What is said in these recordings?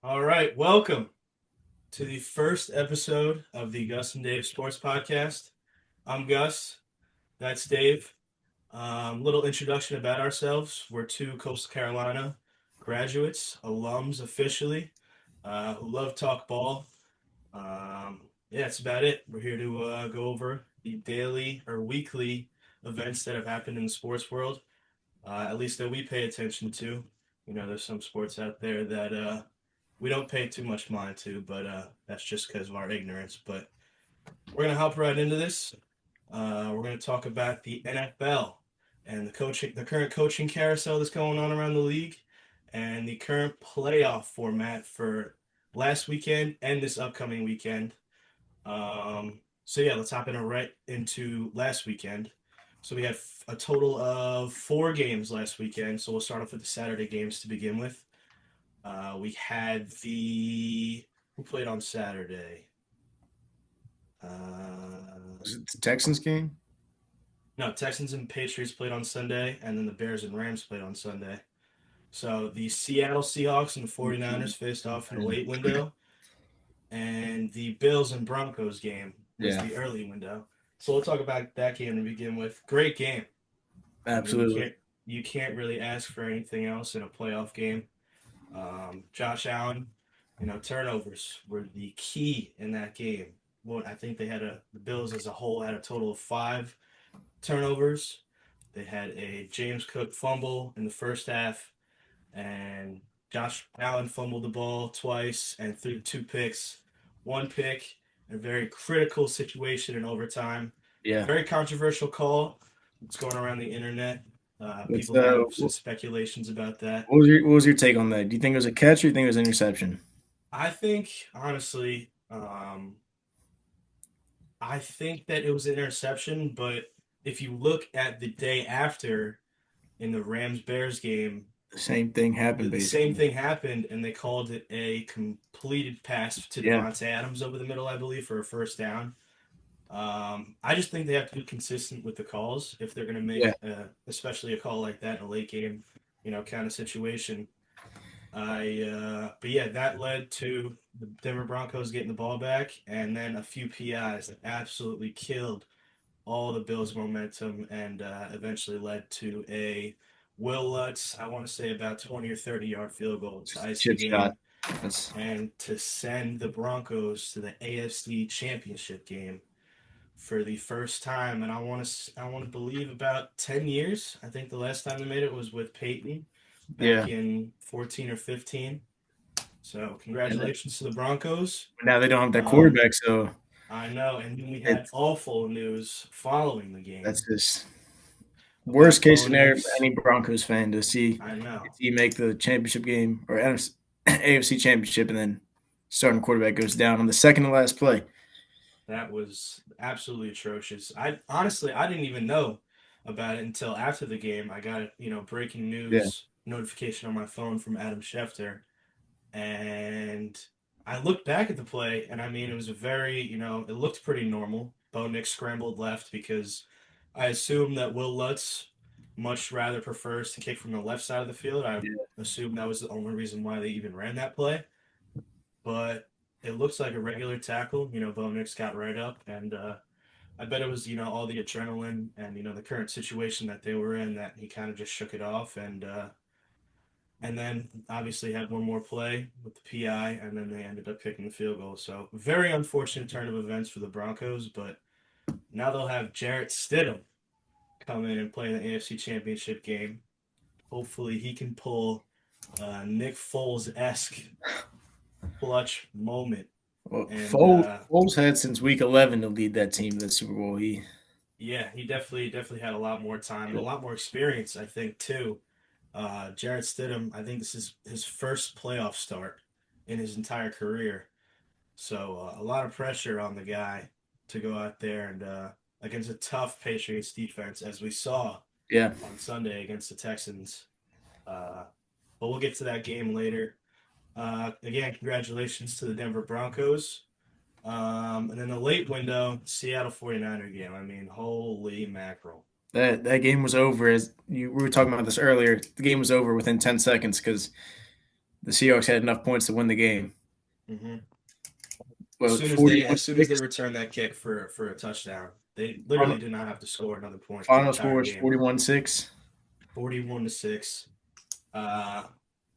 All right, welcome to the first episode of the Gus and Dave Sports Podcast. I'm Gus. That's Dave. Little introduction about ourselves. We're two Coastal Carolina graduates, alums officially, who love talk ball. Yeah, that's about it. We're here to go over the daily or weekly events that have happened in the sports world, at least that we pay attention to. There's some sports out there that we don't pay too much mind to, but that's just because of our ignorance. But we're gonna hop right into this. We're gonna talk about the NFL and the current coaching carousel that's going on around the league, and the current playoff format for last weekend and this upcoming weekend. So yeah, let's hop in right into last weekend. So we had a total of four games last weekend. So we'll start off with the Saturday games to begin with. We had the who played on Saturday? Uh, Was it the Texans game? no, Texans and Patriots played on Sunday, and then the Bears and Rams played on Sunday. So the Seattle Seahawks and the 49ers faced off in the late window, and the Bills and Broncos game was Yeah, the early window. So we'll talk about that game to begin with. Great game. I mean, absolutely. you can't really ask for anything else in a playoff game. Josh Allen, turnovers were the key in that game. Well, I think the Bills as a whole had a total of five turnovers. They had a James Cook fumble in the first half, and Josh Allen fumbled the ball twice and threw two picks. One pick in a very critical situation in overtime. Yeah. Very controversial call. It's going around the internet. What's People have some speculations about that. what was your take on that? Do you think it was a catch or do you think it was an interception? I think, honestly, I think that it was an interception, but if you look at the day after in the Rams Bears game, The same thing happened the same basically. thing happened, and they called it a completed pass to Yeah. Devontae Adams over the middle, I believe, for a first down. I just think they have to be consistent with the calls if they're going to Yeah. make, especially a call like that in a late game, kind of situation. But yeah, that led to the Denver Broncos getting the ball back, and then a few PIs that absolutely killed all the Bills' momentum, and eventually led to a Will Lutz, I want to say about 20 or 30-yard field goal to ice the Chip shot. game That's and to send the Broncos to the AFC Championship game for the first time. And I want to believe about 10 years. I think the last time they made it was with Peyton back yeah. in 14 or 15. So And congratulations to the Broncos. now they don't have their Um, quarterback, so I know, and then we had it's awful news following the that's game just worst about case Bo scenario for Nix. any Broncos fan to see I know you make the championship game or AFC championship and then starting quarterback goes down on the second to last play. that was absolutely atrocious. I didn't even know about it until after the game. I got breaking Yeah. news notification on my phone from Adam Schefter, and I looked back at the play, and I mean, it was a very, it looked pretty normal. Bo Nix scrambled left because I assume that Will Lutz much rather prefers to kick from the left side of the field. I Yeah. assume that was the only reason why they even ran that play. But it looks like a regular tackle. Bo Nix got right up, and I bet it was, all the adrenaline and, the current situation that they were in that he kind of just shook it off, and then obviously had one more play with the PI, and then they ended up kicking the field goal. So very unfortunate turn of events for the Broncos, but now they'll have Jarrett Stidham come in and play in the AFC Championship game. Hopefully, he can pull Nick Foles esque clutch moment, Well, and Foles had since week 11 to lead that team to the Super Bowl. yeah, he definitely had a lot more time and a lot more experience, I think, too. Jarrett Stidham, I think this is his first playoff start in his entire career. So a lot of pressure on the guy to go out there and against a tough Patriots defense, as we saw Yeah. on Sunday against the Texans. Uh, but we'll get to that game later. Again, congratulations to the Denver Broncos. And then the late window, Seattle 49er game. I mean, holy mackerel. That game was over as we were talking about this earlier. The game was over within 10 seconds because the Seahawks had enough points to win the game. Hmm. Well, 41 As soon as they 6. returned that kick for a touchdown, they literally Final, did not have to score another point the final score entire was game. 41-6. 41-6. Uh,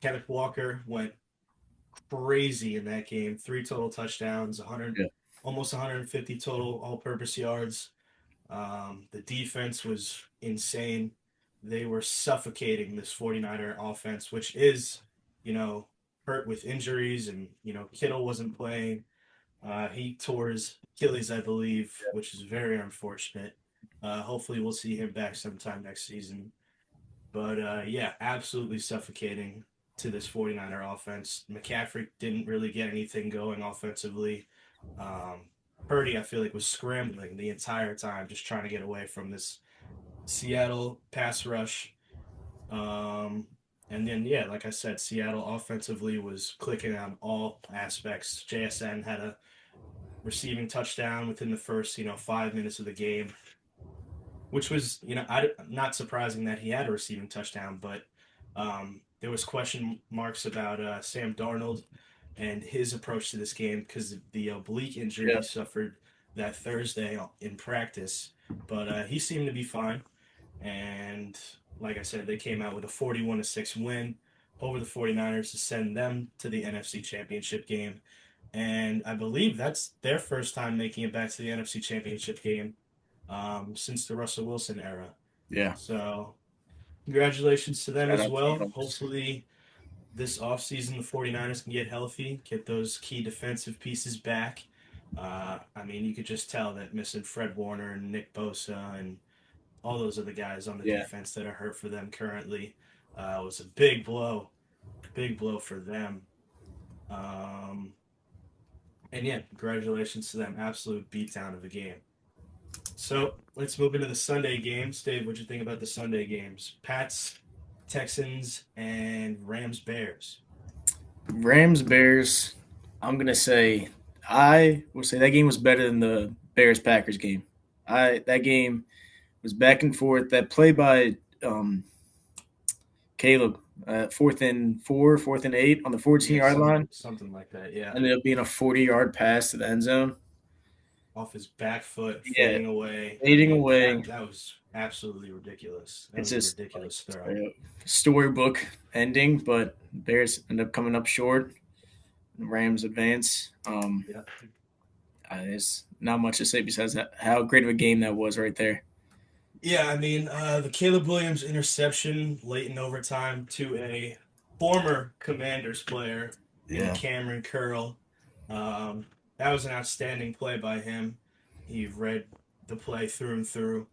Kenneth Walker went crazy in that game. 3 total touchdowns, 100, Yeah. almost 150 total all-purpose yards. The defense was insane. They were suffocating this 49er offense, which is, you know, hurt with injuries, and Kittle wasn't playing. He tore his Achilles, I believe, which is very unfortunate. Hopefully, we'll see him back sometime next season. But yeah, absolutely suffocating to this 49er offense. McCaffrey didn't really get anything going offensively. Um, Purdy, I feel like, was scrambling the entire time, just trying to get away from this Seattle pass rush. Um, and then, yeah, like I said, Seattle offensively was clicking on all aspects. JSN had a receiving touchdown within the first, 5 minutes of the game, which was, not surprising that he had a receiving touchdown, but there was question marks about Sam Darnold and his approach to this game because of the oblique injury Yeah. he suffered that Thursday in practice. But he seemed to be fine, and like I said, they came out with a 41-6 win over the 49ers to send them to the NFC Championship game. And I believe that's their first time making it back to the NFC Championship game since the Russell Wilson era. Yeah. So, congratulations to them Shout as out to the well. Eagles. Hopefully, this offseason, the 49ers can get healthy, get those key defensive pieces back. I mean, you could just tell that missing Fred Warner and Nick Bosa and all those other guys on the Yeah. defense that are hurt for them currently was a big blow for them. Um, and yeah, congratulations to them. Absolute beatdown of a game. So let's move into the Sunday games. Dave, what'd you think about the Sunday games? Pats, Texans, and Rams, Bears. Rams Bears. I will say that game was better than the Bears Packers game. That game was back and forth. That play by um, Caleb, 4th and 4, 4th and 8 on the 14 Yeah, yard line, something like that. Yeah, ended up being a 40-yard pass to the end zone. off his back foot, Yeah, fading away. I fading mean, away. that was absolutely ridiculous. That It's was a just like ridiculous throw. a storybook ending, but Bears end up coming up short. The Rams advance. Yeah. There's not much to say besides that, how great of a game that was right there. Yeah, I mean, the Caleb Williams interception late in overtime to a former Commanders player in Yeah, Cameron Curl. Um, that was an outstanding play by him. He read the play through and through.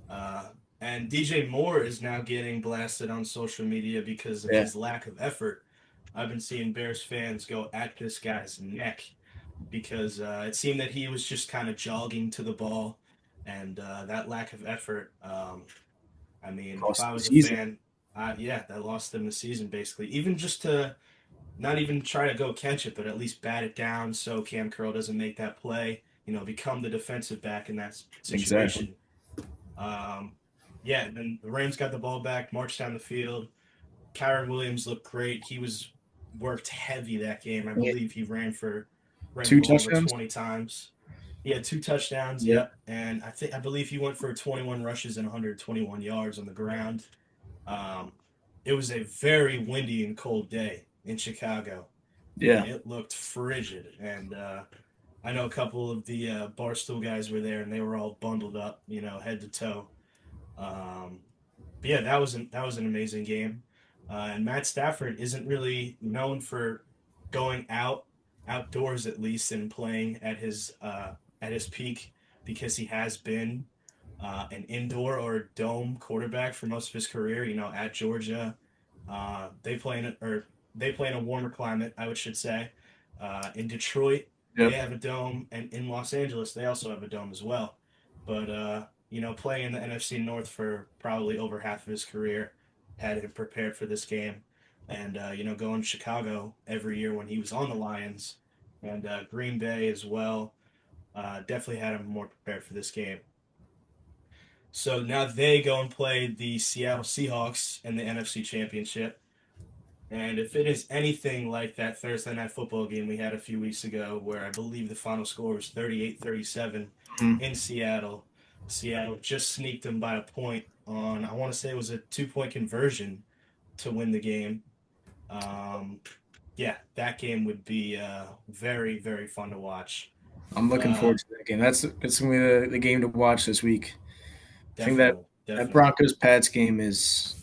Uh, and DJ Moore is now getting blasted on social media because of yeah, his lack of effort. I've been seeing Bears fans go at this guy's neck because it seemed that he was just kind of jogging to the ball, and that lack of effort. I mean, if cost I the was a season. fan, yeah, that lost them the season basically. Even just to not even try to go catch it, but at least bat it down so Cam Curl doesn't make that play. Become the defensive back in that Exactly. situation. Um, yeah, and then the Rams got the ball back, marched down the field. Kyron Williams looked great. He was worked heavy that game. I Yeah, believe he ran the two ball over touchdowns. 20 times. He had 2 touchdowns, Yeah, yep. And I believe he went for 21 rushes and 121 yards on the ground. Um, it was a very windy and cold day in Chicago. I mean, yeah, it looked frigid. And I know a couple of the Barstool guys were there, and they were all bundled up, head to toe. Um, but yeah, that was an amazing game. And Matt Stafford isn't really known for going outdoors at least and playing at his peak because he has been an indoor or dome quarterback for most of his career. At Georgia, they play in a warmer climate, I should say. In Detroit, they yep, have a dome, and in Los Angeles, they also have a dome as well. But playing in the NFC North for probably over half of his career had him prepared for this game. And going to Chicago every year when he was on the Lions and Green Bay as well, definitely had him more prepared for this game. So now they go and play the Seattle Seahawks in the NFC Championship. And if it is anything like that Thursday night football game we had a few weeks ago, where I believe the final score was 38-37 Mhm. in Seattle, Seattle just sneaked them by a point on, I want to say it was a 2 point conversion to win the game. Um, yeah, that game would be very, very fun to watch. I'm looking Uh, forward to that game. That's gonna be the game to watch this week. I think that definitely, that definitely. Broncos Pats game is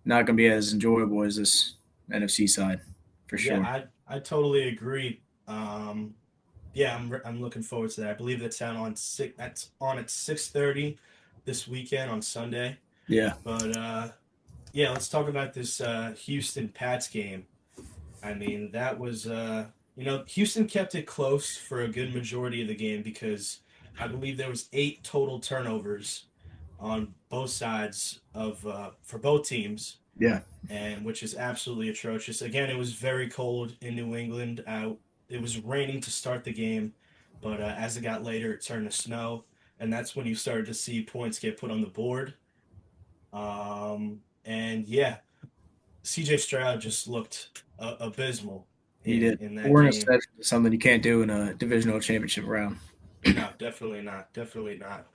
not gonna be as enjoyable as this NFC side, for Yeah, sure. I totally agree. Yeah, I'm looking forward to that. I believe that's on at 6:30 this weekend on Sunday. Yeah, But yeah, let's talk about this Houston Pats game. I mean, that was Houston kept it close for a good majority of the game because I believe there was 8 total turnovers on both sides of for both teams, yeah, and which is absolutely atrocious. Again, it was very cold in New England. It was raining to start the game, but as it got later, it turned to snow, and that's when you started to see points get put on the board. And yeah, CJ Stroud just looked abysmal he in did. that Four game. interceptions is something you can't do in a divisional championship round. No, definitely not. Definitely not.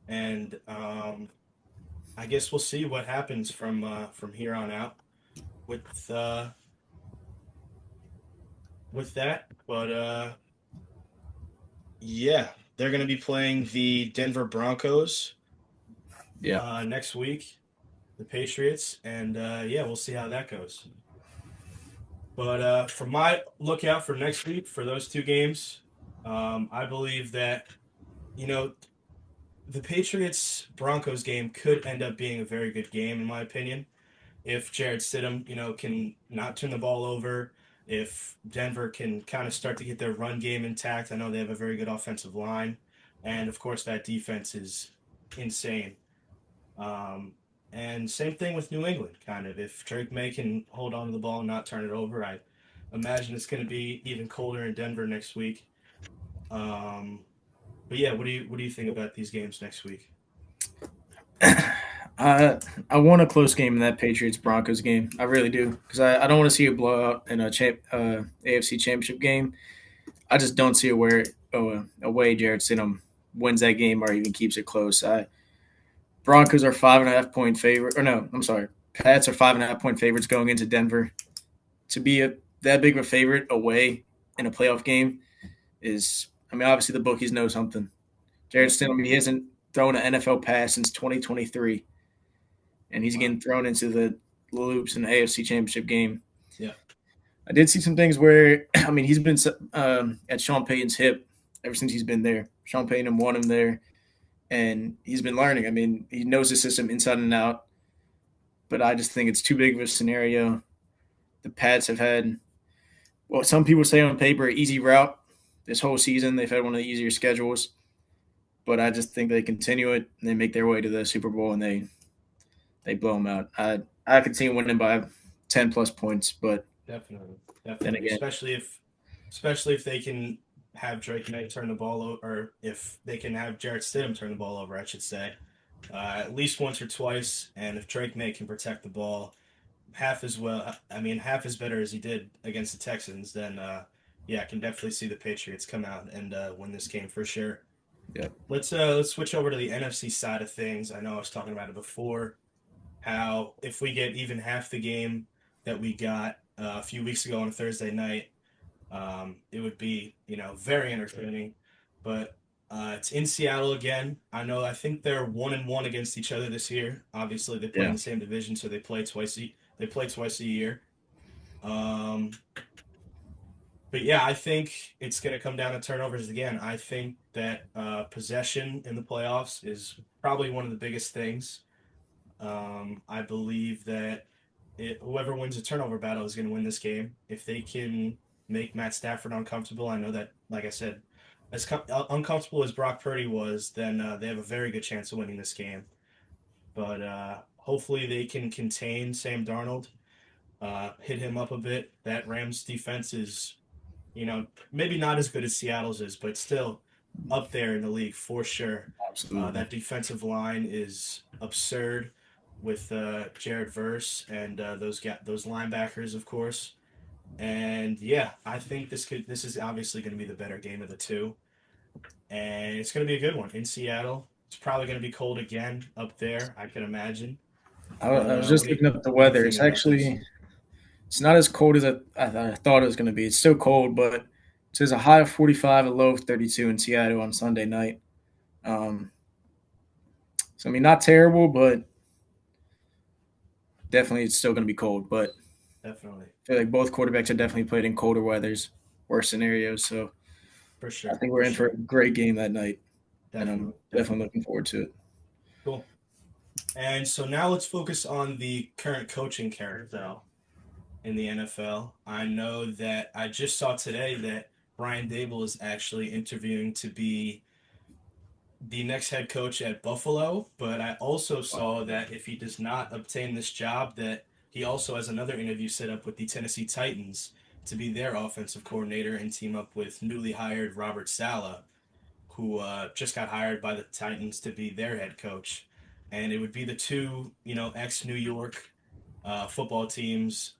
And I guess we'll see what happens from here on out with uh, with that. But yeah, they're going to be playing the Denver Broncos Yeah. next week, the Patriots, and yeah, we'll see how that goes. But for my lookout for next week for those two games, I believe that you know the Patriots Broncos game could end up being a very good game in my opinion if Jared Stidham can not turn the ball over, if Denver can kind of start to get their run game intact. I know they have a very good offensive line, and of course that defense is insane. Um, and same thing with New England, kind of. If Drake May can hold on to the ball and not turn it over, I imagine it's going to be even colder in Denver next week. Um, but yeah, what do you think about these games next week? I want a close game in that Patriots Broncos game. I really do because I don't want to see a blowout in a AFC Championship game. I just don't see a way Jared Stidham wins that game or even keeps it close. Broncos are 5.5 point favorite, or no, I'm sorry, Pats are 5.5 point favorites going into Denver. To be that big of a favorite away in a playoff game is, I mean, obviously the bookies know something. Jared Stidham, Definitely. he hasn't thrown an NFL pass since 2023, and he's Wow. getting thrown into the loops in the AFC Championship game. Yeah. I did see some things where, I mean, he's been at Sean Payton's hip ever since he's been there. Sean Payton won him there, and he's been learning. I mean, he knows the system inside and out, but I just think it's too big of a scenario. The Pats have had, well, some people say on paper, easy route this whole season. They've had one of the easier schedules, but I just think they continue it and they make their way to the Super Bowl and they blow them out. I could see them winning by 10 plus points, but Definitely, then definitely. again, Especially if they can have Drake May turn the ball over, or if they can have Jarrett Stidham turn the ball over, I should say, at least once or twice. And if Drake May can protect the ball half as well, I mean, half as better as he did against the Texans, then yeah, I can definitely see the Patriots come out and win this game for sure. yeah, Let's switch over to the NFC side of things. I know I was talking about it before, how if we get even half the game that we got a few weeks ago on a Thursday night, it would be very entertaining. But it's in Seattle again. I think they're 1-1 against each other this year. Obviously, they play in yeah, the same division, so they play twice a year. Um, but yeah, I think it's going to come down to turnovers again. I think that possession in the playoffs is probably one of the biggest things. I believe that whoever wins a turnover battle is going to win this game. If they can make Matt Stafford uncomfortable, I know that, like I said, as uncomfortable as Brock Purdy was, then they have a very good chance of winning this game. But hopefully they can contain Sam Darnold, hit him up a bit. That Rams defense is, maybe not as good as Seattle's is, but still up there in the league for sure. absolutely. That defensive line is absurd. with Jared Verse and those linebackers, of course. And yeah, I think this is obviously going to be the better game of the two, and it's going to be a good one in Seattle. It's probably going to be cold again up there, I can imagine. But I was just looking up the what do you weather. think about this? It's not as cold as I thought it was going to be. It's still cold, but it says a high of 45, a low of 32 in Seattle on Sunday night. Um, so I mean, not terrible, but definitely it's still going to be cold. But Definitely, I feel like both quarterbacks have definitely played in colder weathers, worse scenarios. So I think we're for in for a sure, great game that night, and I'm definitely definitely looking forward to it. cool. And so now let's focus on the current coaching carousel in the NFL. I know that I just saw today that Brian Dable is actually interviewing to be the next head coach at Buffalo, but I also saw that if he does not obtain this job, that he also has another interview set up with the Tennessee Titans to be their offensive coordinator and team up with newly hired Robert Saleh, who just got hired by the Titans to be their head coach. And it would be the two, ex New York football teams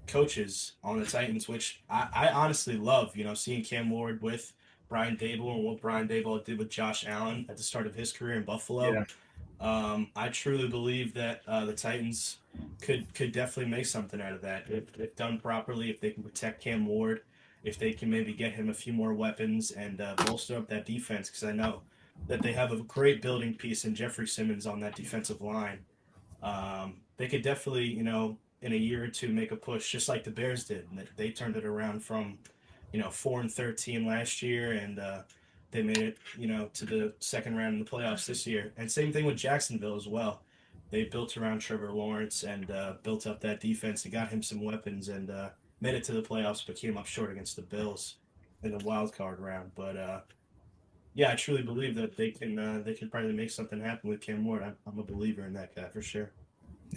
coaches on the Titans, which I honestly love, seeing Cam Ward with Brian Dable and what Brian Dable did with Josh Allen at the start of his career in Buffalo. Yeah, I truly believe that the Titans could definitely make something out of that if done properly. If they can protect Cam Ward, if they can maybe get him a few more weapons and bolster up that defense, because I know that they have a great building piece in Jeffrey Simmons on that defensive line. They could definitely, in a year or two, make a push, just like the Bears did. And they turned it around from, 4-13 last year, and they made it, to the second round in the playoffs this year. And same thing with Jacksonville as well. They built around Trevor Lawrence and built up that defense and got him some weapons and made it to the playoffs, but came up short against the Bills in the wild card round. But yeah, I truly believe that they can probably make something happen with Cam Ward. I'm a believer in that guy for sure.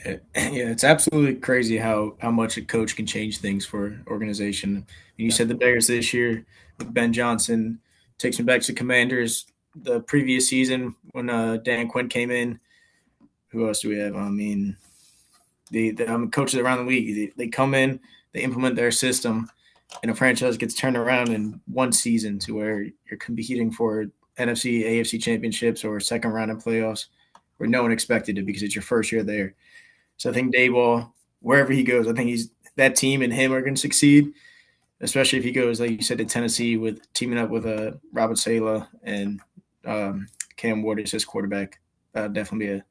yeah, it's absolutely crazy how much a coach can change things for an organization. And you said the Definitely. Bears this year with Ben Johnson takes me back to Commanders the previous season when Dan Quinn came in. Who else do we have? I mean, the coaches around the league they come in, they implement their system, and a franchise gets turned around in one season to where you're competing for NFC, AFC championships or second round of playoffs where no one expected it because it's your first year there. So I think Dayball, wherever he goes, I think he's that team and him are going to succeed, especially if he goes, like you said, to Tennessee with teaming up with Robert Saleh and Cam Ward as his quarterback. That'll definitely be a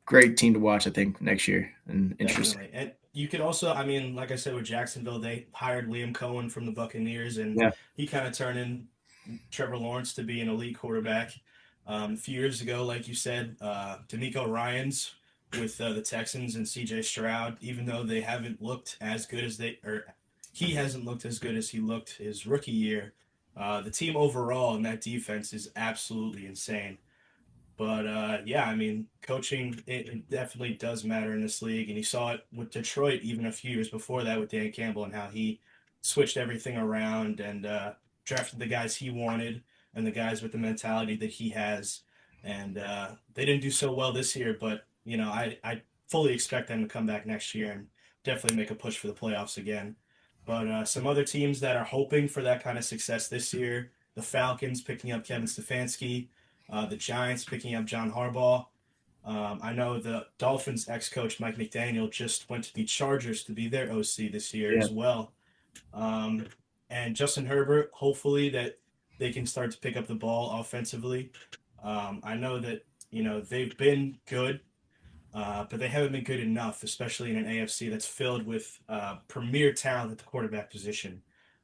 great team to watch, I think, next year and interesting. Definitely. And you could also, I mean, like I said with Jacksonville, they hired Liam Cohen from the Buccaneers, and Yeah, he kind of turned in Trevor Lawrence to be an elite quarterback. A few years ago, like you said, D'Amico Ryans with the Texans and CJ Stroud, even though they haven't looked as good as or he hasn't looked as good as he looked his rookie year. The team overall in that defense is absolutely insane. But yeah, I mean, coaching it definitely does matter in this league, and you saw it with Detroit even a few years before that with Dan Campbell and how he switched everything around and drafted the guys he wanted and the guys with the mentality that he has. And they didn't do so well this year, but I fully expect them to come back next year and definitely make a push for the playoffs again. But some other teams that are hoping for that kind of success this year, the Falcons picking up Kevin Stefanski, the Giants picking up John Harbaugh. I know the Dolphins ex-coach Mike McDaniel just went to the Chargers to be their OC this year yeah, as well. Um, and Justin Herbert, hopefully that they can start to pick up the ball offensively. I know that they've been good, but they haven't been good enough, especially in an AFC that's filled with premier talent at the quarterback position.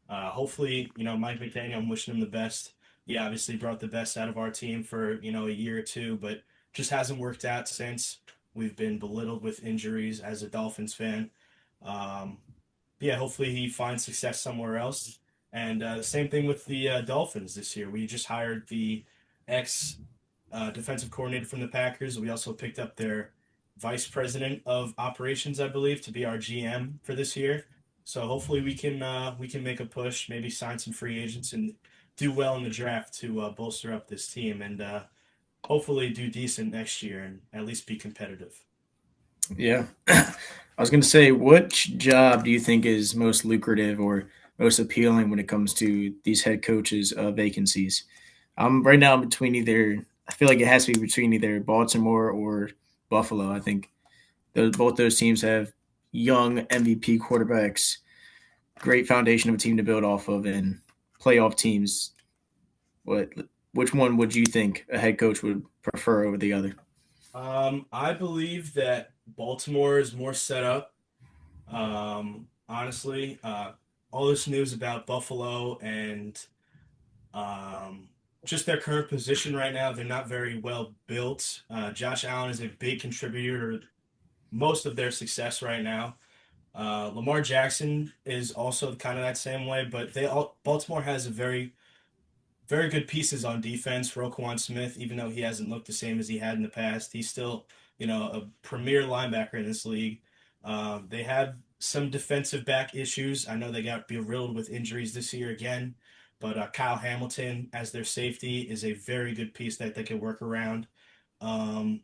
Hopefully, Mike McDaniel, I'm wishing him the best. He obviously brought the best out of our team for, a year or two, but just hasn't worked out since. We've been belittled with injuries as a Dolphins fan. Um, yeah, hopefully he finds success somewhere else. And the same thing with the Dolphins this year. We just hired the ex defensive coordinator from the Packers. We also picked up their vice president of operations, I believe, to be our GM for this year. So hopefully we can make a push, maybe sign some free agents and do well in the draft to bolster up this team and hopefully do decent next year and at least be competitive. Yeah. I was going to say, which job do you think is most lucrative or most appealing when it comes to these head coaches vacancies? Right now I'm between either. I feel like it has to be between either Baltimore or Buffalo. I think both those teams have young MVP quarterbacks, great foundation of a team to build off of, and playoff teams. What? Which one would you think a head coach would prefer over the other? I believe that Baltimore is more set up. Honestly, all this news about Buffalo and um, just their current position right now, they're not very well built. Josh Allen is a big contributor to most of their success right now. Lamar Jackson is also kind of that same way, but Baltimore has a very good pieces on defense. Roquan Smith, even though he hasn't looked the same as he had in the past, he's still, a premier linebacker in this league. They have some defensive back issues. I know they got riddled with injuries this year again, but Kyle Hamilton as their safety is a very good piece that they can work around. Um,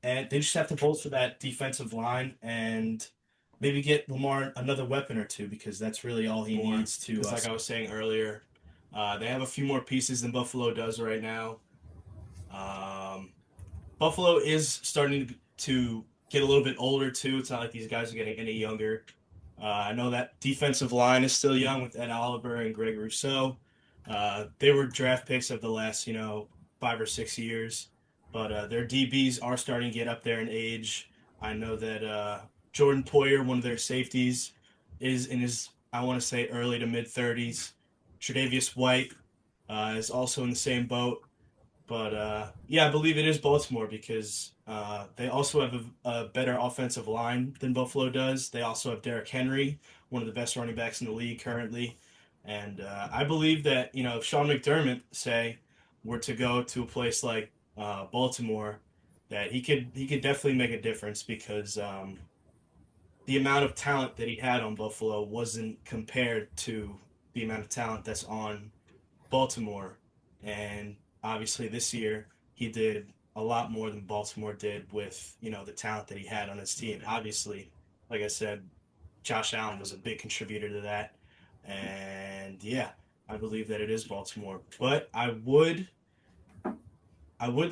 and they just have to bolster that defensive line and maybe get Lamar another weapon or two because that's really all he needs to. Because, like I was saying earlier, they have a few more pieces than Buffalo does right now. Um, Buffalo is starting to get a little bit older too. It's not like these guys are getting any younger. I know that defensive line is still young with Ed Oliver and Greg Rousseau. They were draft picks of the last, 5 or 6 years, but their DBs are starting to get up there in age. I know that Jordan Poyer, one of their safeties, is in his, I want to say, early to mid 30s. Tre'Davious White is also in the same boat. But yeah, I believe it is Baltimore because they also have a better offensive line than Buffalo does. They also have Derrick Henry, one of the best running backs in the league currently. And I believe that, if Sean McDermott, say, were to go to a place like Baltimore, that he could definitely make a difference because the amount of talent that he had on Buffalo wasn't compared to the amount of talent that's on Baltimore, and obviously this year he did a lot more than Baltimore did with the talent that he had on his team. Obviously, like I said, Josh Allen was a big contributor to that, and yeah, I believe that it is Baltimore. But I would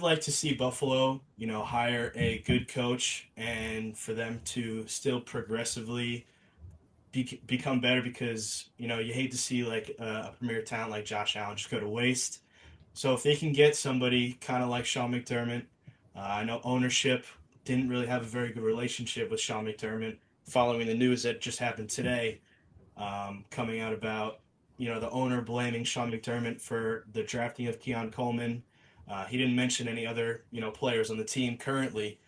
like to see Buffalo, hire a good coach and for them to still progressively become better because you hate to see like a premier talent like Josh Allen just go to waste. So if they can get somebody kind of like Sean McDermott, I know ownership didn't really have a very good relationship with Sean McDermott following the news that just happened today, coming out about the owner blaming Sean McDermott for the drafting of Keon Coleman. He didn't mention any other players on the team currently,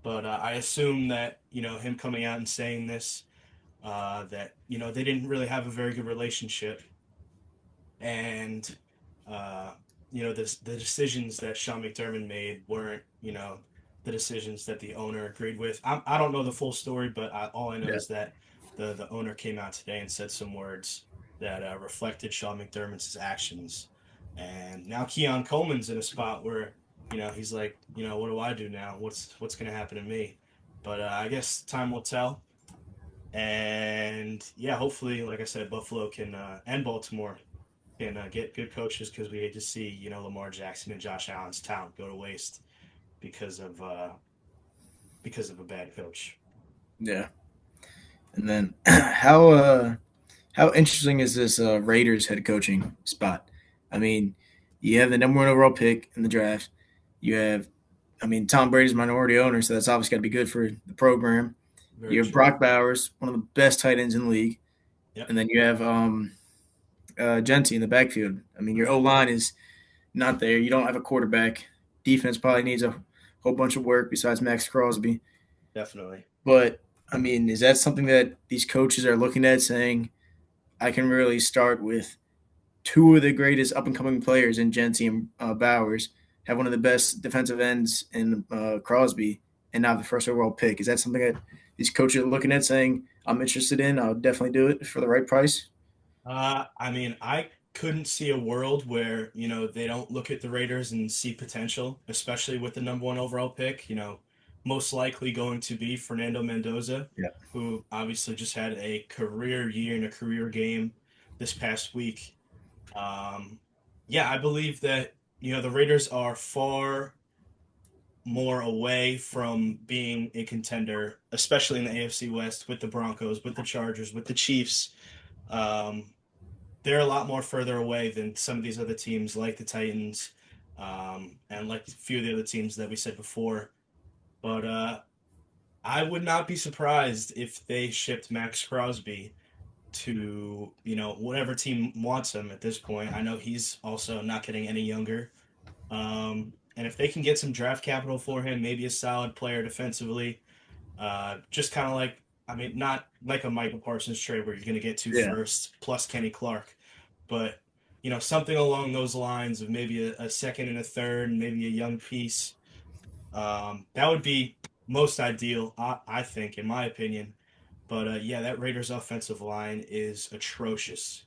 but I assume that him coming out and saying this that they didn't really have a very good relationship, and uh, the decisions that Sean McDermott made weren't the decisions that the owner agreed with. I don't know the full story, but all I know Yeah. is that the owner came out today and said some words that reflected Sean McDermott's actions, and now Keon Coleman's in a spot where he's like, what do I do now? What's going to happen to me? But I guess time will tell. And yeah, hopefully, like I said, Buffalo can and Baltimore can get good coaches because we hate to see Lamar Jackson and Josh Allen's talent go to waste because of a bad coach. Yeah. And then how interesting is this Raiders head coaching spot? I mean, you have the number one overall pick in the draft. You have, I mean, Tom Brady's minority owner, so that's obviously got to be good for the program. Very You have true. Brock Bowers, one of the best tight ends in the league, Yep. and then you have Genti in the backfield. I mean, your O line is not there. You don't have a quarterback. Defense probably needs a whole bunch of work besides Max Crosby. Definitely. But I mean, is that something that these coaches are looking at, saying I can really start with two of the greatest up and coming players in Genti and Bowers, have one of the best defensive ends in Crosby, and now the first overall pick? Is that something that these coaches are looking at, saying I'm interested in? I'll definitely do it for the right price. I mean, I couldn't see a world where they don't look at the Raiders and see potential, especially with the number one overall pick. most likely going to be Fernando Mendoza, Yeah. who obviously just had a career year and a career game this past week. Um, yeah, I believe that, the Raiders are far more away from being a contender, especially in the AFC West with the Broncos, with the Chargers, with the Chiefs. Um, they're a lot more further away than some of these other teams like the Titans, and like a few of the other teams that we said before. But I would not be surprised if they shipped Max Crosby to, whatever team wants him at this point. I know he's also not getting any younger. And if they can get some draft capital for him, maybe a solid player defensively, just kind of like, I mean, not like a Michael Parsons trade where you're going to get two Yeah. firsts plus Kenny Clark, but something along those lines of maybe a second and a third, and maybe a young piece. That would be most ideal, I think, in my opinion. But yeah, that Raiders offensive line is atrocious,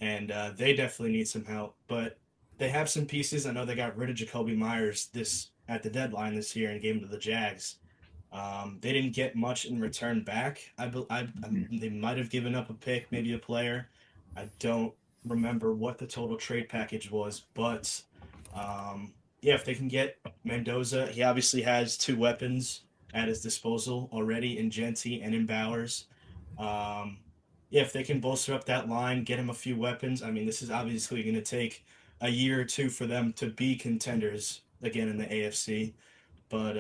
and they definitely need some help. But they have some pieces. I know they got rid of Jacoby Myers this at the deadline this year and gave him to the Jags. They didn't get much in return back. They might have given up a pick, maybe a player. I don't remember what the total trade package was, but yeah, if they can get Mendoza, he obviously has two weapons at his disposal already in Genty and in Bowers. Um, yeah, if they can bolster up that line, get him a few weapons. I mean, this is obviously going to take a year or two for them to be contenders again in the AFC. But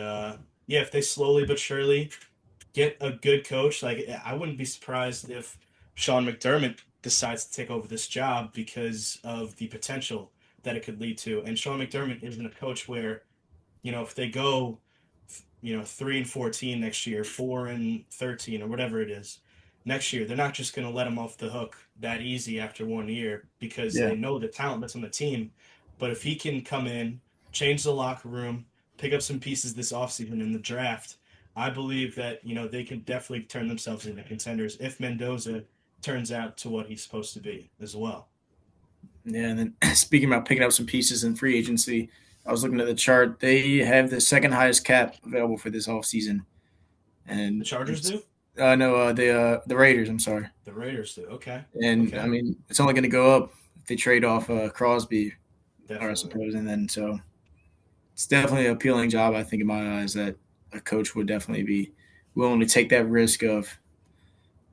yeah, if they slowly but surely get a good coach, like I wouldn't be surprised if Sean McDermott decides to take over this job because of the potential that it could lead to. And Sean McDermott isn't a coach where, if they go, 3-14 next year, 4-13 or whatever it is next year, they're not just going to let him off the hook that easy after 1 year because Yeah. they know the talent that's on the team. But if he can come in, change the locker room, pick up some pieces this offseason in the draft, I believe that, they can definitely turn themselves into contenders if Mendoza turns out to what he's supposed to be as well. Yeah, and then speaking about picking up some pieces in free agency, I was looking at the chart. They have the second highest cap available for this offseason. The And Chargers it's do? no the Raiders, I'm sorry. The Raiders do. Okay. And I Okay. mean, it's only going to go up if they trade off Crosby, or I Definitely. suppose, and then so it's definitely an appealing job. I think in my eyes that a coach would definitely be willing to take that risk of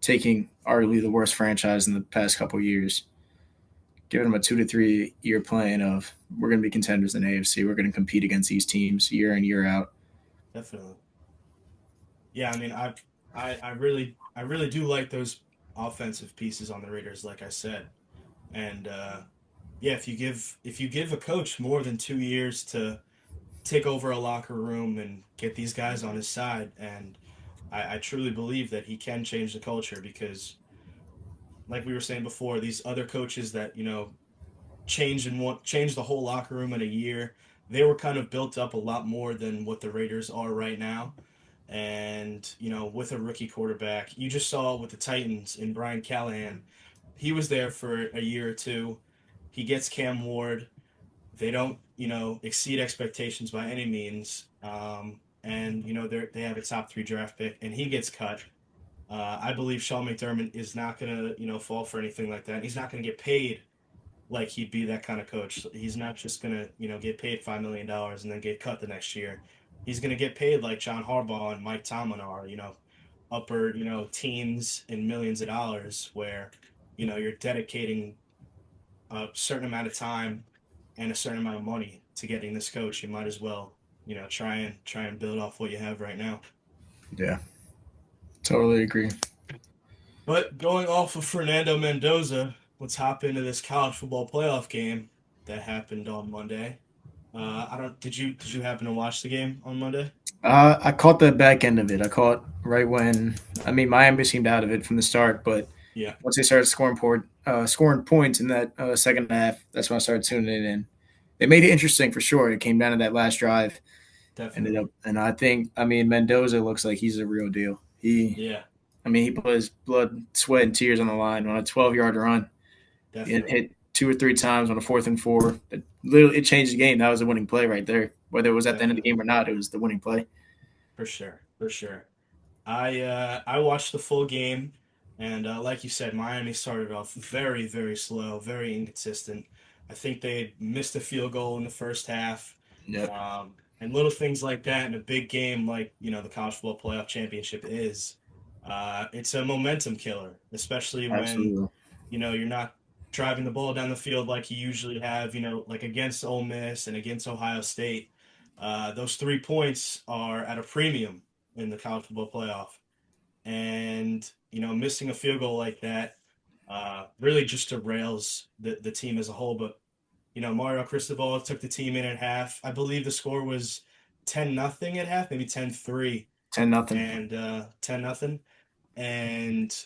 taking arguably the worst franchise in the past couple of years, giving them a 2 to 3 year plan of we're going to be contenders in the AFC. We're going to compete against these teams year in year out. Definitely. Yeah, I mean, I really do like those offensive pieces on the Raiders, like I said. And yeah, if you give a coach more than 2 years to take over a locker room and get these guys on his side, and I truly believe that he can change the culture because, like we were saying before, these other coaches that change the whole locker room in a year, they were kind of built up a lot more than what the Raiders are right now. And, with a rookie quarterback, you just saw with the Titans in Brian Callahan, he was there for a year or two. He gets Cam Ward. They don't, exceed expectations by any means. And, they have a top three draft pick, and he gets cut. I believe Sean McDermott is not going to, fall for anything like that. He's not going to get paid like he'd be that kind of coach. He's not just gonna, get paid $5 million and then get cut the next year. He's gonna get paid like John Harbaugh and Mike Tomlin are, upper, teens and millions of dollars, where, you're dedicating a certain amount of time and a certain amount of money to getting this coach. You might as well, try and build off what you have right now. Yeah, totally agree. But going off of Fernando Mendoza, let's hop into this college football playoff game that happened on Monday. I don't. Did you happen to watch the game on Monday? I caught the back end of it. I caught right when I mean Miami seemed out of it from the start, but Yeah, once they started scoring points in that second half, that's when I started tuning it in. They made it interesting for sure. It came down to that last drive, ended definitely. up, and I mean Mendoza looks like he's a real deal. Yeah, I mean, he put his blood, sweat, and tears on the line on a 12-yard run. It definitely. hit 2 or 3 times on a 4th and 4. It changed the game. That was a winning play right there. Whether it was at the end of the game Definitely. or not, it was the winning play. For sure, for sure. I watched the full game, and like you said, Miami started off very very slow, very inconsistent. I think they missed a field goal in the first half, Yep, and little things like that in a big game like the college football playoff championship is. It's a momentum killer, especially when absolutely. you're not driving the ball down the field like you usually have. Like against Ole Miss and against Ohio State. Those 3 points are at a premium in the college football playoff. And, missing a field goal like that really just derails the team as a whole. But, Mario Cristobal took the team in at half. I believe the score was 10-0 at half, maybe 10-3 10-0. and 10-0. And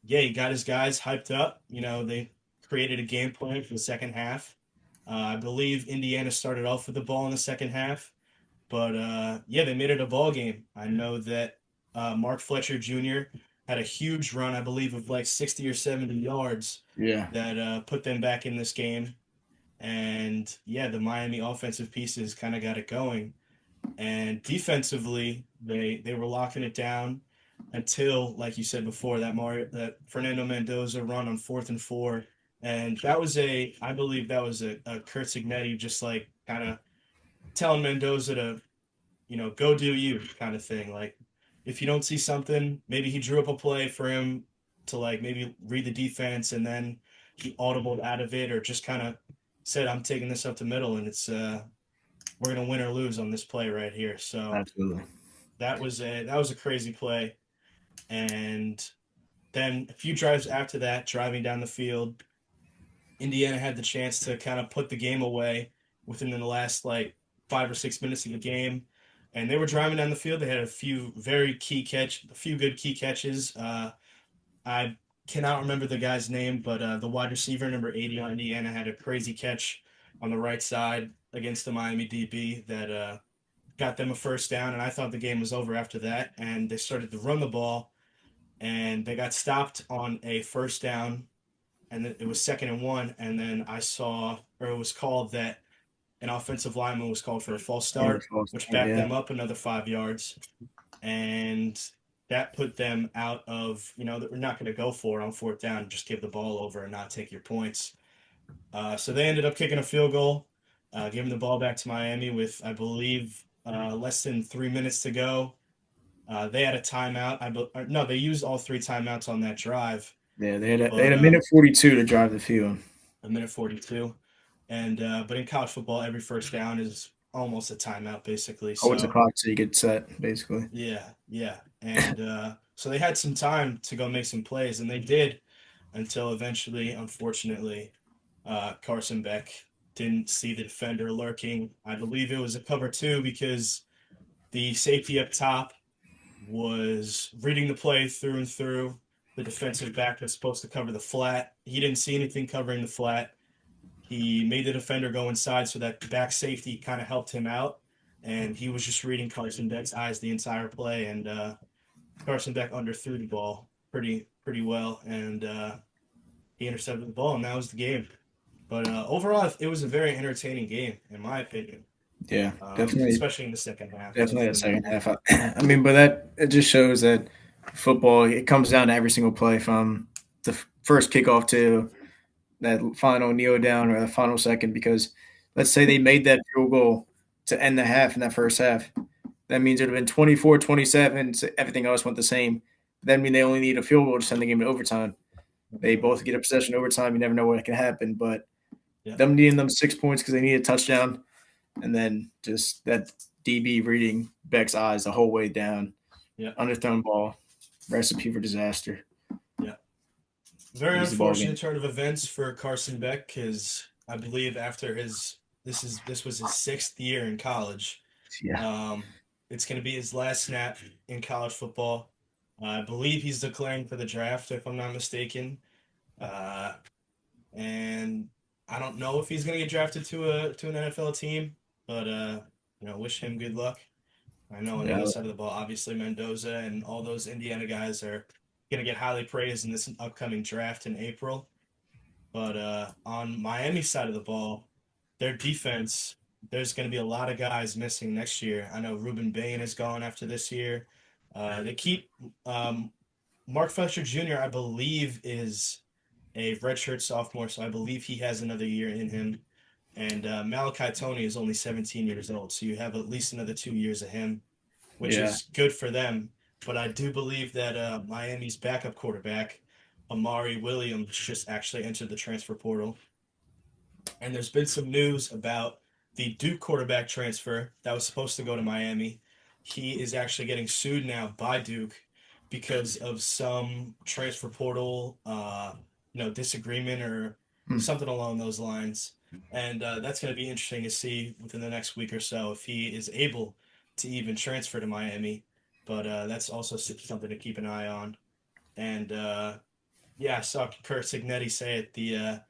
yeah, he got his guys hyped up. They created a game plan for the second half. I believe Indiana started off with the ball in the second half. But yeah, they made it a ball game. I know that Mark Fletcher Jr. had a huge run, I believe, of like 60 or 70 yards Yeah, that put them back in this game. And yeah, the Miami offensive pieces kind of got it going. And defensively, they were locking it down until, like you said before, that Fernando Mendoza run on 4th and 4. And I believe that was a Kurt Signetti just like kind of telling Mendoza to go do you kind of thing. Like if you don't see something, maybe he drew up a play for him to like maybe read the defense and then he audibled out of it or just kind of said, I'm taking this up the middle and it's we're gonna win or lose on this play right here. So absolutely. that was a crazy play. And then a few drives after that, driving down the field, Indiana had the chance to kind of put the game away within the last like 5 or 6 minutes of the game. And they were driving down the field. They had a few good key catches. I cannot remember the guy's name, but the wide receiver, number 80 on Indiana, had a crazy catch on the right side against the Miami DB that got them a first down. And I thought the game was over after that. And they started to run the ball, and they got stopped on a first down and then it was 2nd and 1, and then I saw, or it was called that an offensive lineman was called for a false Yeah, start, false which start, backed yeah. them up another 5 yards, and that put them out of, that we're not going to go for it on fourth down, just give the ball over and not take your points. So they ended up kicking a field goal, giving the ball back to Miami with, I believe, less than 3 minutes to go. They had a timeout. No, they used all three timeouts on that drive, Yeah, they had but a minute 42 to drive the field. a minute 42. And but in college football, every first down is almost a timeout, basically. Hold the So clock so you get set, basically. yeah, yeah. And so they had some time to go make some plays, and they did until eventually, unfortunately, Carson Beck didn't see the defender lurking. I believe it was a cover two because the safety up top was reading the play through and through. The defensive back was supposed to cover the flat. He didn't see anything covering the flat. He made the defender go inside so that back safety kind of helped him out. And he was just reading Carson Beck's eyes the entire play. And Carson Beck underthrew the ball pretty well. And he intercepted the ball, and that was the game. But overall, it was a very entertaining game, in my opinion, Yeah, definitely, especially in the second half definitely of that the second movie. half. I mean, but that it just shows that football it comes down to every single play from the first kickoff to that final kneel down or the final second. Because let's say they made that field goal to end the half in that first half, that means it would have been 24-27. So everything else went the same. That mean they only need a field goal to send the game to overtime. They both get a possession overtime. You never know what can happen, but Yeah, them needing them 6 points because they need a touchdown, and then just that DB reading Beck's eyes the whole way down, yeah, underthrown ball, recipe for disaster. yeah. Very Lose the ball game. unfortunate turn of events for Carson Beck because I believe after this was his 6th year in college. Yeah, Um, it's going to be his last snap in college football. I believe he's declaring for the draft, if I'm not mistaken. Uh, and I don't know if he's going to get drafted to an NFL team, but wish him good luck. I know on the yeah, other side of the ball, obviously Mendoza and all those Indiana guys are going to get highly praised in this upcoming draft in April. But on Miami's side of the ball, their defense. there's going to be a lot of guys missing next year. I know Ruben Bain is gone after this year. They keep Mark Fletcher Jr., I believe, is a redshirt sophomore, so I believe he has another year in him. And Malachi Tony is only 17 years old, so you have at least another 2 years of him, which Yeah. is good for them. But I do believe that Miami's backup quarterback, Amari Williams, just actually entered the transfer portal. And there's been some news about the Duke quarterback transfer that was supposed to go to Miami. He is actually getting sued now by Duke because of some transfer portal, disagreement or Hmm. something along those lines. And that's going to be interesting to see within the next week or so if he is able to even transfer to Miami. But that's also something to keep an eye on. And yeah, I saw Kurt Signetti say at the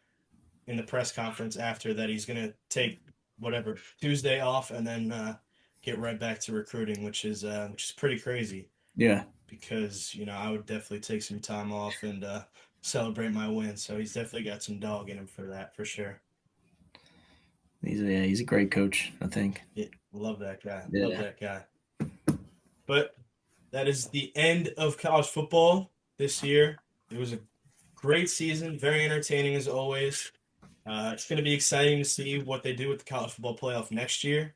in the press conference after that he's going to take whatever Tuesday off and then get right back to recruiting, which is pretty crazy Yeah. because I would definitely take some time off and celebrate my win. So he's definitely got some dog in him for that for sure. He's a great coach, I think. Yeah, love that guy. Love Yeah. that guy. But that is the end of college football this year. It was a great season, very entertaining as always. It's going to be exciting to see what they do with the college football playoff next year.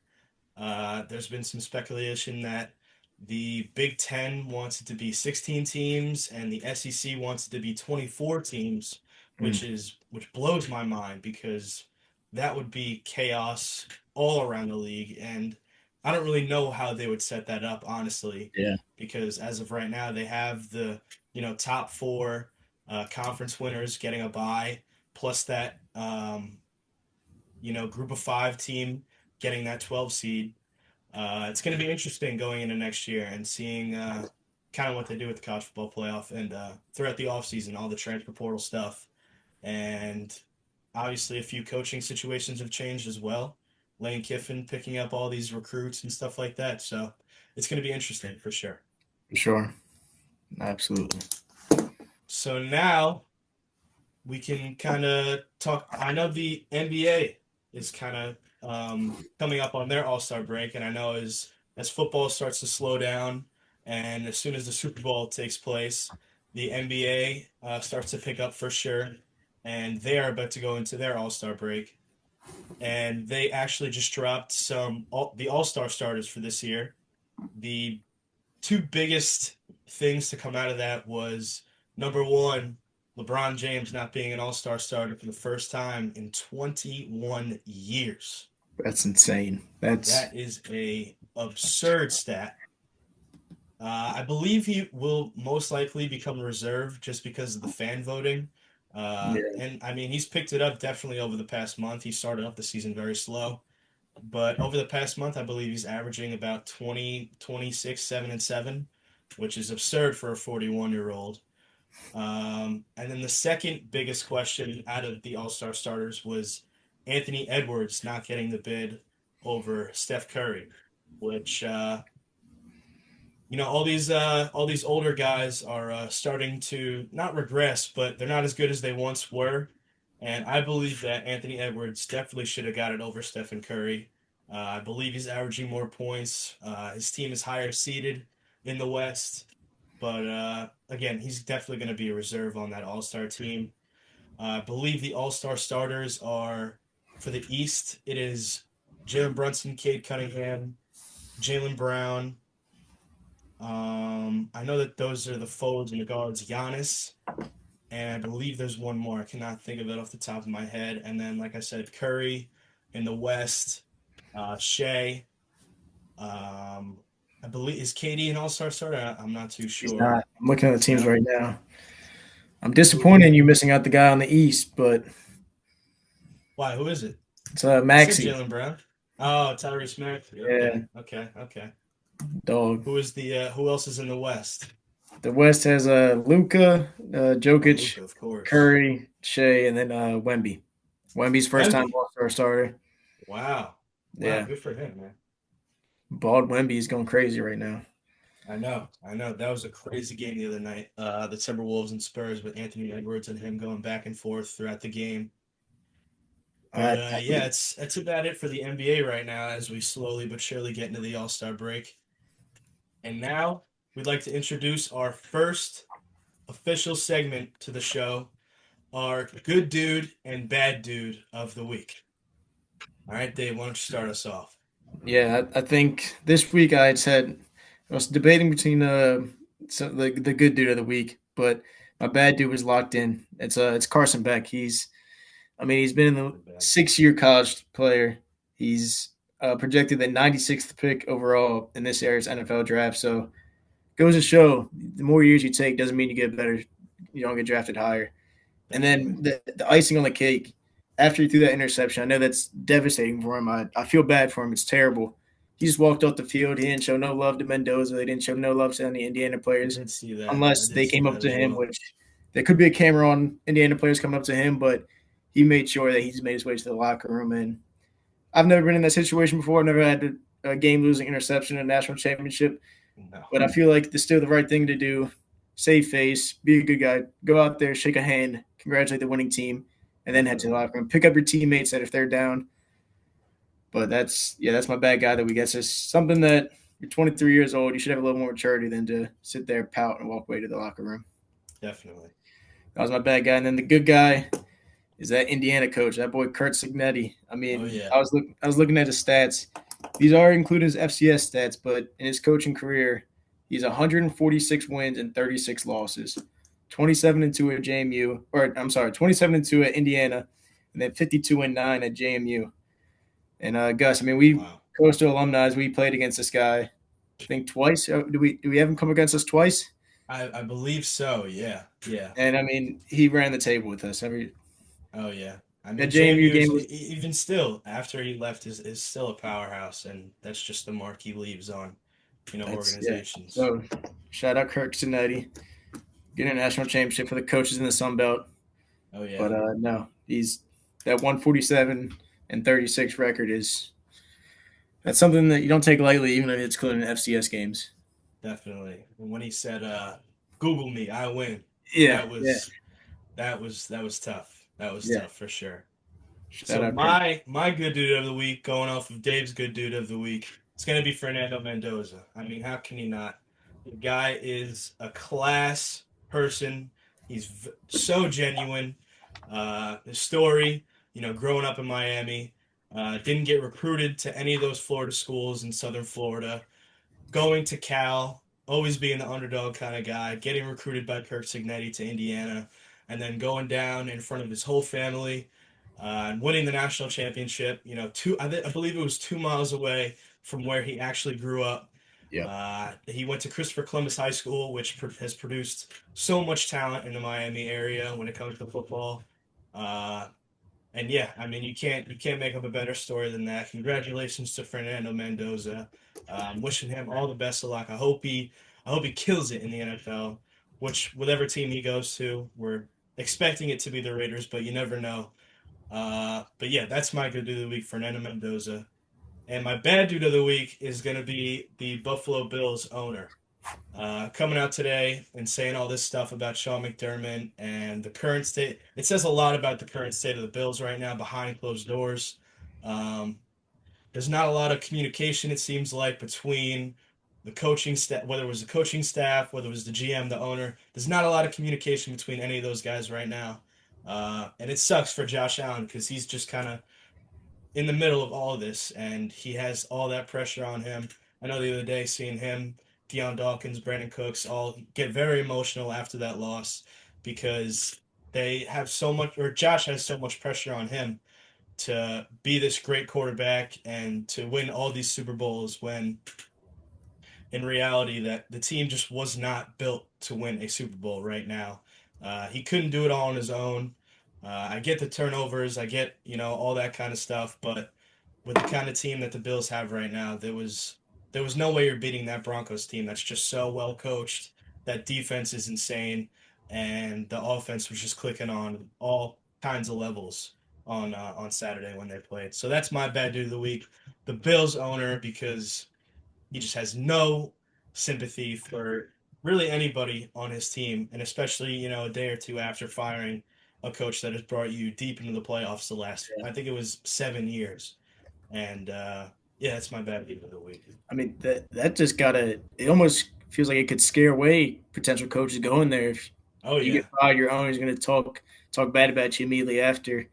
There's been some speculation that the Big Ten wants it to be 16 teams and the SEC wants it to be 24 teams, Mm. which blows my mind because that would be chaos all around the league. And I don't really know how they would set that up, honestly, Yeah. because as of right now, they have the top four conference winners getting a bye, plus that group of five team getting that 12 seed. It's going to be interesting going into next year and seeing kind of what they do with the college football playoff and throughout the offseason, all the transfer portal stuff. And obviously, a few coaching situations have changed as well. Lane Kiffin picking up all these recruits and stuff like that. So it's going to be interesting for sure. For sure. Absolutely. So now we can kind of talk. I know the NBA is kind of coming up on their All Star break, and I know as football starts to slow down, and as soon as the Super Bowl takes place, the NBA starts to pick up for sure, and they are about to go into their All Star break, and they actually just dropped the All Star starters for this year. The two biggest things to come out of that was number one, LeBron James not being an all-star starter for the first time in 21 years. That's insane. That's That is a absurd stat. I believe he will most likely become a reserve just because of the fan voting. yeah. And I mean, he's picked it up definitely over the past month. He started off the season very slow, but over the past month, I believe he's averaging about 20, 26, 7 and 7, which is absurd for a 41-year-old. And then the second biggest question out of the All-Star starters was Anthony Edwards not getting the bid over Steph Curry, which all these older guys are starting to not regress, but they're not as good as they once were. And I believe that Anthony Edwards definitely should have got it over Stephen Curry. I believe he's averaging more points. His team is higher seeded in the West, but again, he's definitely going to be a reserve on that All Star team. I believe the All Star starters are for the East. It is Jalen Brunson, Cade Cunningham, Jalen Brown, I know that those are the forwards and the guards, Giannis, and I believe there's one more. I cannot think of it off the top of my head. And then, like I said, Curry in the West, Shea. I believe is KD an All Star starter? I'm not too He's sure. not. I'm looking at the teams No. right now. I'm Who? disappointed in you missing out the guy on the East, but Why? Who is it? it's I said Maxi. Jalen Brown. Oh, Tyrese Maxey. Okay, Yeah, okay, okay. dog. Who is the? Who else is in the West? The West has Luca, Oh, Jokic, Luca, of course. Curry, Shea, and then Wemby. Wemby's first time Wemby. All Star starter. Wow. Wow. Yeah, Good for him, man. Bald Wemby is going crazy right now. I know, I know. That was a crazy game the other night. The Timberwolves and Spurs with Anthony Edwards and him going back and forth throughout the game. But yeah, that's about it for the NBA right now as we slowly but surely get into the All-Star break. And now we'd like to introduce our first official segment to the show, our good dude and bad dude of the week. All right, Dave, why don't you start us off? Yeah, I think this week I was debating between the good dude of the week, but my bad dude was locked in. It's Carson Beck. He's been in the The bad. 6 year college player. He's projected the 96th pick overall in this year's NFL draft. So goes to show the more years you take doesn't mean you get better. You don't get drafted higher. And Definitely. then the icing on the cake, after he threw that interception, I know that's devastating for him. I feel bad for him. It's terrible. He just walked off the field. He didn't show no love to Mendoza. They didn't show no love to any Indiana I players did see that. I unless did they see came up that to as him, well. which there could be a camera on Indiana players coming up to him, but he made sure that he's made his way to the locker room. And I've never been in that situation before. I've never had a game losing interception in a national championship, No, but I feel like it's still the right thing to do. Save face, be a good guy, go out there, shake a hand, congratulate the winning team, and then head to the definitely. locker room. Pick up your teammates that if they're down. But that's my bad guy that we guess is something that you're 23 years old. You should have a little more maturity than to sit there, pout, and walk away to the locker room. Definitely. That was my bad guy. And then the good guy is that Indiana coach, that boy Kurt Signetti. I Oh mean, yeah. I was looking at his stats. These are including his FCS stats, but in his coaching career, he's 146 wins and 36 losses. 27 and 2 at JMU, or I'm sorry, 27 and 2 at Indiana, and then 52 and 9 at JMU. And Gus, I mean, we Wow. Coastal alumni, we played against this guy, I think twice. Do we have him come against us twice? I believe so. Yeah. Yeah. And I mean, he ran the table with us. Every Oh yeah. I mean, that JMU JMU game is was even still after he left is still a powerhouse, and that's just the mark he leaves on, that's yeah. organizations. So shout out Kirk Cincinnati, getting a national championship for the coaches in the Sun Belt. Oh But yeah. no, he's that 147 and 36 record is that's something that you don't take lightly, even if it's including FCS games. Definitely. And when he said, "Google me, I win," Yeah, that yeah, was that was tough. That was yeah. tough for sure. Shout So out Kirk. my good dude of the week, going off of Dave's good dude of the week, it's gonna be Fernando Mendoza. I mean, how can you not? The guy is a class person. He's so genuine. His story, growing up in Miami, didn't get recruited to any of those Florida schools in Southern Florida. Going to Cal, always being the underdog kind of guy, getting recruited by Kirk Signetti to Indiana, and then going down in front of his whole family and winning the national championship. I believe it was 2 miles away from where he actually grew up. Yeah, He went to Christopher Columbus High School, which has produced so much talent in the Miami area when it comes to football. Uh, and yeah, I mean, you can't make up a better story than that. Congratulations to Fernando Mendoza. Wishing him all the best of luck. I hope he kills it in the NFL, which whatever team he goes to, we're expecting it to be the Raiders, but you never know. But yeah, that's my good dude of the week, Fernando Mendoza. And my bad dude of the week is going to be the Buffalo Bills owner. Coming out today and saying all this stuff about Sean McDermott and the current state. It says a lot about the current state of the Bills right now behind closed doors. Um, there's not a lot of communication, it seems like, between the coaching staff, whether it was the coaching staff, whether it was the GM, the owner. There's not a lot of communication between any of those guys right now. And it sucks for Josh Allen because he's just kind of in the middle of all of this, and he has all that pressure on him. I know the other day seeing him, Deion Dawkins, Brandon Cooks, all get very emotional after that loss because they have so much, or Josh has so much pressure on him to be this great quarterback and to win all these Super Bowls when in reality that the team just was not built to win a Super Bowl right now. He couldn't do it all on his own. I get the turnovers, I get all that kind of stuff, but with the kind of team that the Bills have right now, there was no way you're beating that Broncos team that's just so well coached. That defense is insane, and the offense was just clicking on all kinds of levels on Saturday when they played. So that's my bad dude of the week, the Bills owner, because he just has no sympathy for really anybody on his team, and especially a day or two after firing. a coach that has brought you deep into the playoffs the last, Yeah. I think it was 7 years. And yeah, that's my bad game of the week. I mean, that just gotta. It almost feels like it could scare away potential coaches going there. If Oh you get yeah, fired, your owner's going to talk bad about you immediately after. I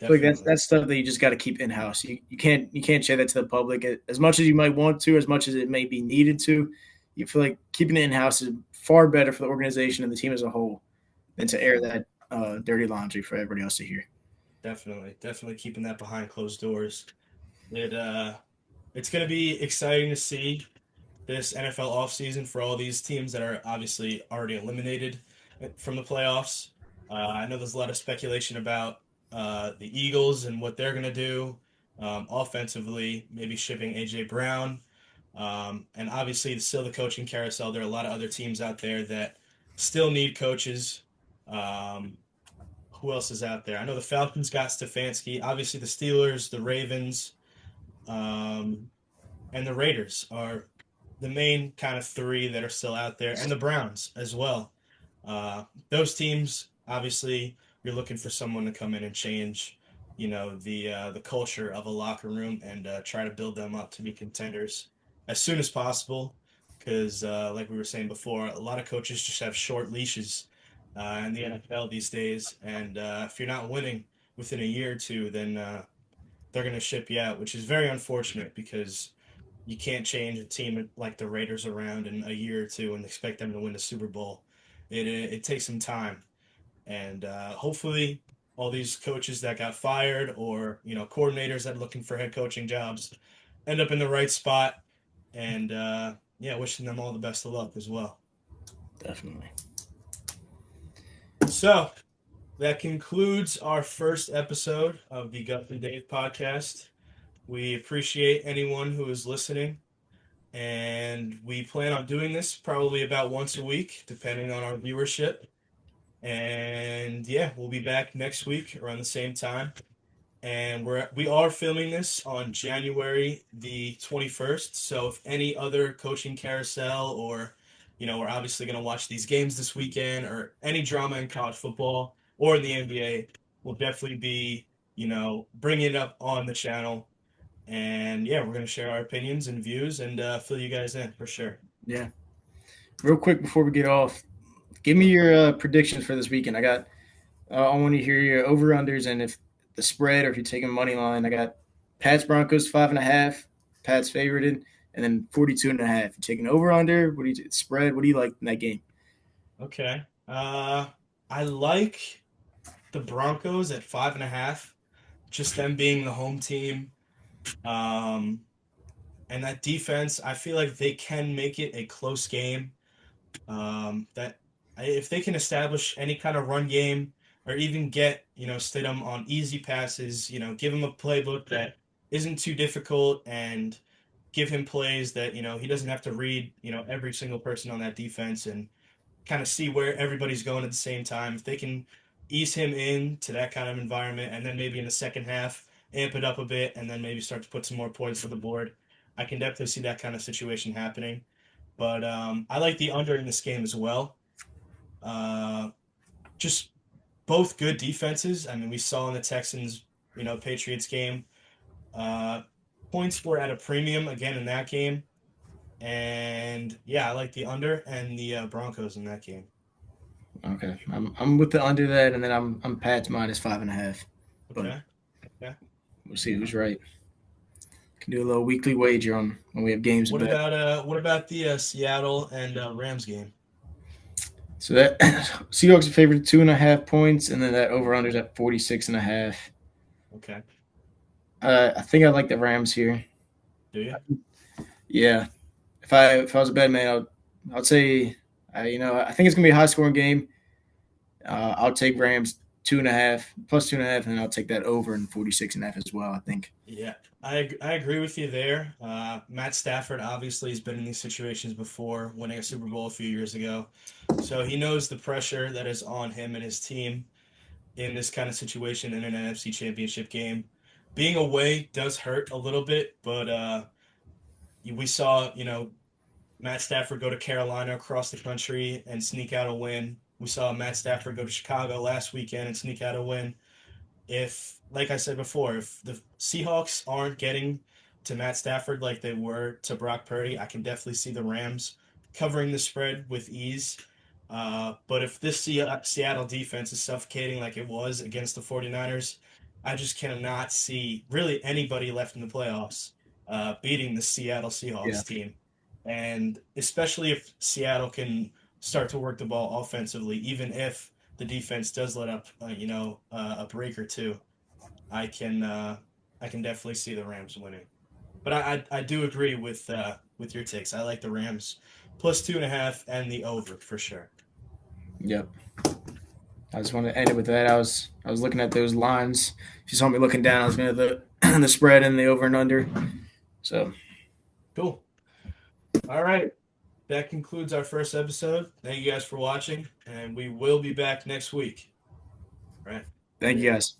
feel like definitely. that's stuff that you just got to keep in house. You can't share that to the public as much as you might want to, as much as it may be needed to. You feel like keeping it in house is far better for the organization and the team as a whole than to air that dirty laundry for everybody else to hear. Definitely keeping that behind closed doors. It it's going to be exciting to see this NFL offseason for all these teams that are obviously already eliminated from the playoffs. I know there's a lot of speculation about the Eagles and what they're going to do offensively, maybe shipping AJ Brown. And obviously, still the coaching carousel. There are a lot of other teams out there that still need coaches. Um, who else is out there? I know the Falcons got Stefanski. Obviously, the Steelers, the Ravens, um, and the Raiders are the main kind of three that are still out there, and the Browns as well. Those teams, obviously, you're looking for someone to come in and change, the culture of a locker room and try to build them up to be contenders as soon as possible. Because, like we were saying before, a lot of coaches just have short leashes in the NFL these days, and if you're not winning within a year or two, then they're going to ship you out, which is very unfortunate because you can't change a team like the Raiders around in a year or two and expect them to win the Super Bowl. It takes some time, and hopefully, all these coaches that got fired or coordinators that are looking for head coaching jobs end up in the right spot. And yeah, wishing them all the best of luck as well. Definitely. So that concludes our first episode of the Guthrie Dave podcast. We appreciate anyone who is listening. And we plan on doing this probably about once a week, depending on our viewership. And yeah, we'll be back next week around the same time. And we are filming this on January the 21st. So if any other coaching carousel or we're obviously going to watch these games this weekend or any drama in college football or in the NBA, we'll definitely be, bringing it up on the channel. And yeah, we're going to share our opinions and views and fill you guys in for sure. Yeah. Real quick before we get off, give me Sure. your predictions for this weekend. I want to hear your over unders and if the spread or if you're taking money line. I got Pats Broncos 5.5, Pats favorited, and then 42.5. You're taking over under. What do you spread? What do you like in that game? Okay. I like the Broncos at 5.5, just them being the home team. Um, and that defense, I feel like they can make it a close game. That if they can establish any kind of run game or even get, Stidham on easy passes, give him a playbook that isn't too difficult and give him plays that, he doesn't have to read, every single person on that defense and kind of see where everybody's going at the same time. If they can ease him into that kind of environment and then maybe in the second half amp it up a bit and then maybe start to put some more points on the board, I can definitely see that kind of situation happening. But I like the under in this game as well. Uh, just both good defenses. I mean, we saw in the Texans, Patriots game, uh, points were at a premium again in that game. And yeah, I like the under and the Broncos in that game. Okay, I'm with the under that, and then I'm Pats minus 5.5. But Okay. Yeah. we'll see who's right. Can do a little weekly wager on when we have games to bet. What about the Seattle and Rams game? So that Seahawks are favored 2.5 points, and then that over unders at 46.5. Okay. I think I like the Rams here. Do you? Yeah, if I was a bad man, I'd say I think it's gonna be a high scoring game. I'll take Rams 2.5 plus 2.5, and then I'll take that over in 46.5 as well. I think. Yeah, I agree with you there. Matt Stafford obviously has been in these situations before, winning a Super Bowl a few years ago, so he knows the pressure that is on him and his team in this kind of situation in an NFC Championship game. Being away does hurt a little bit, but we saw Matt Stafford go to Carolina across the country and sneak out a win We saw Matt Stafford go to Chicago last weekend and sneak out a win. If, like I said before, if the Seahawks aren't getting to Matt Stafford like they were to Brock Purdy, I can definitely see the Rams covering the spread with ease. But if this Seattle defense is suffocating like it was against the 49ers, I just cannot see really anybody left in the playoffs beating the Seattle Yeah. Seahawks team. And especially if Seattle can start to work the ball offensively, even if the defense does let up, a break or two, I can I can definitely see the Rams winning. But I do agree with your takes. I like the Rams plus 2.5 and the over for sure. Yep. I just want to end it with that. I was looking at those lines. If you saw me looking down, I was looking at the the spread and the over and under. So Cool. All right. That concludes our first episode. Thank you guys for watching, and we will be back next week. All right. thank you guys.